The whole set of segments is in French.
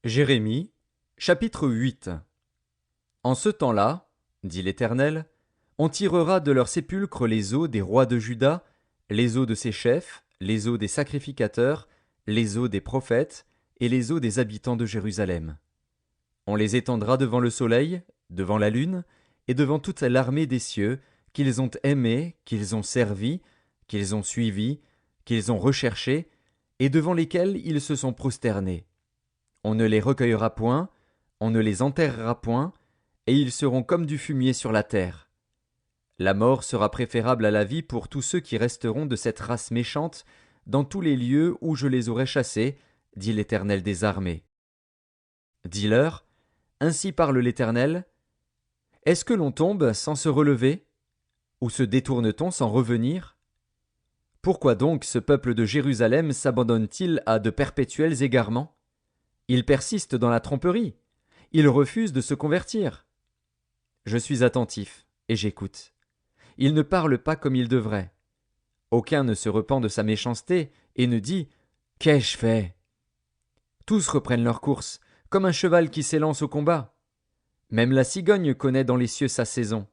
Jérémie, chapitre 8. En ce temps-là, dit l'Éternel, on tirera de leurs sépulcres les os des rois de Juda, les os de ses chefs, les os des sacrificateurs, les os des prophètes, et les os des habitants de Jérusalem. On les étendra devant le soleil, devant la lune, et devant toute l'armée des cieux, qu'ils ont aimés, qu'ils ont servi, qu'ils ont suivis, qu'ils ont recherchés, et devant lesquels ils se sont prosternés. On ne les recueillera point, on ne les enterrera point, et ils seront comme du fumier sur la terre. La mort sera préférable à la vie pour tous ceux qui resteront de cette race méchante dans tous les lieux où je les aurai chassés, dit l'Éternel des armées. Dis-leur, ainsi parle l'Éternel, est-ce que l'on tombe sans se relever? Ou se détourne-t-on sans revenir? Pourquoi donc ce peuple de Jérusalem s'abandonne-t-il à de perpétuels égarements? Il persiste dans la tromperie. Il refuse de se convertir. Je suis attentif, et j'écoute. Il ne parle pas comme il devrait. Aucun ne se repent de sa méchanceté, et ne dit « Qu'ai-je fait ?» Tous reprennent leur course, comme un cheval qui s'élance au combat. Même la cigogne connaît dans les cieux sa saison.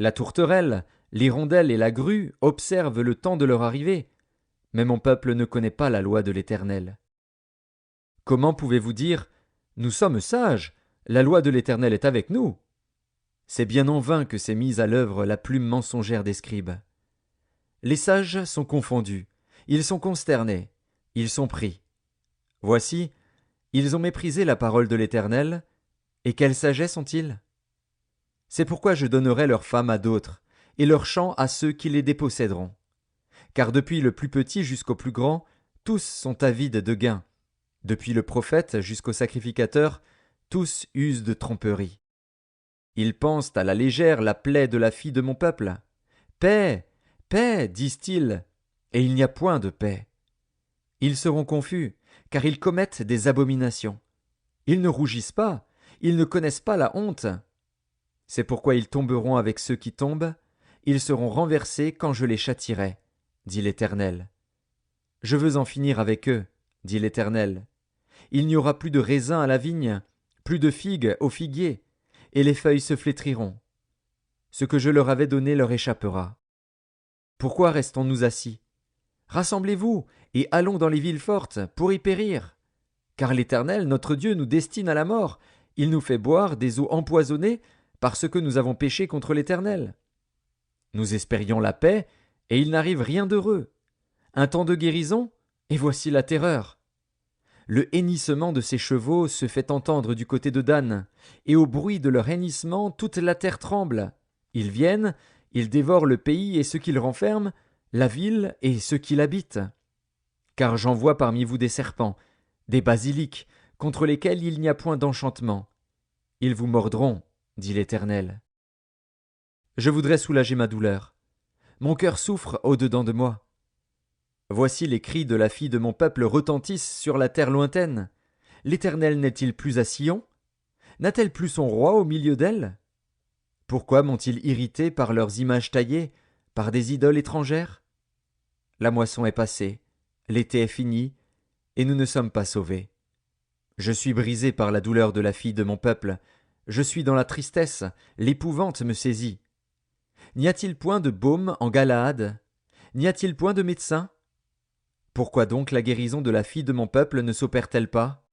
La tourterelle, l'hirondelle et la grue observent le temps de leur arrivée. Mais mon peuple ne connaît pas la loi de l'Éternel. Comment pouvez-vous dire « Nous sommes sages, la loi de l'Éternel est avec nous » C'est bien en vain que s'est mise à l'œuvre la plume mensongère des scribes. Les sages sont confondus, ils sont consternés, ils sont pris. Voici, ils ont méprisé la parole de l'Éternel, et quelle sagesse ont-ils? C'est pourquoi je donnerai leurs femmes à d'autres, et leurs champs à ceux qui les déposséderont. Car depuis le plus petit jusqu'au plus grand, tous sont avides de gain. Depuis le prophète jusqu'au sacrificateur, tous usent de tromperie. Ils pensent à la légère la plaie de la fille de mon peuple. Paix, paix, disent-ils, et il n'y a point de paix. Ils seront confus, car ils commettent des abominations. Ils ne rougissent pas, ils ne connaissent pas la honte. C'est pourquoi ils tomberont avec ceux qui tombent, ils seront renversés quand je les châtierai, dit l'Éternel. Je veux en finir avec eux, dit l'Éternel. Il n'y aura plus de raisins à la vigne, plus de figues au figuier, et les feuilles se flétriront. Ce que je leur avais donné leur échappera. Pourquoi restons-nous assis? Rassemblez-vous, et allons dans les villes fortes, pour y périr. Car l'Éternel, notre Dieu, nous destine à la mort, il nous fait boire des eaux empoisonnées, parce que nous avons péché contre l'Éternel. Nous espérions la paix, et il n'arrive rien d'heureux. Un temps de guérison, et voici la terreur. Le hennissement de ses chevaux se fait entendre du côté de Dan, et au bruit de leur hennissement toute la terre tremble. Ils viennent, ils dévorent le pays et ceux qui le renferment, la ville et ceux qui l'habitent. Car j'envoie parmi vous des serpents, des basiliques, contre lesquels il n'y a point d'enchantement. Ils vous mordront, dit l'Éternel. Je voudrais soulager ma douleur. Mon cœur souffre au-dedans de moi. Voici les cris de la fille de mon peuple retentissent sur la terre lointaine. L'Éternel n'est-il plus à Sion? N'a-t-elle plus son roi au milieu d'elle? Pourquoi m'ont-ils irrité par leurs images taillées, par des idoles étrangères? La moisson est passée, l'été est fini, et nous ne sommes pas sauvés. Je suis brisé par la douleur de la fille de mon peuple, je suis dans la tristesse, l'épouvante me saisit. N'y a-t-il point de baume en Galaad? N'y a-t-il point de médecin? Pourquoi donc la guérison de la fille de mon peuple ne s'opère-t-elle pas?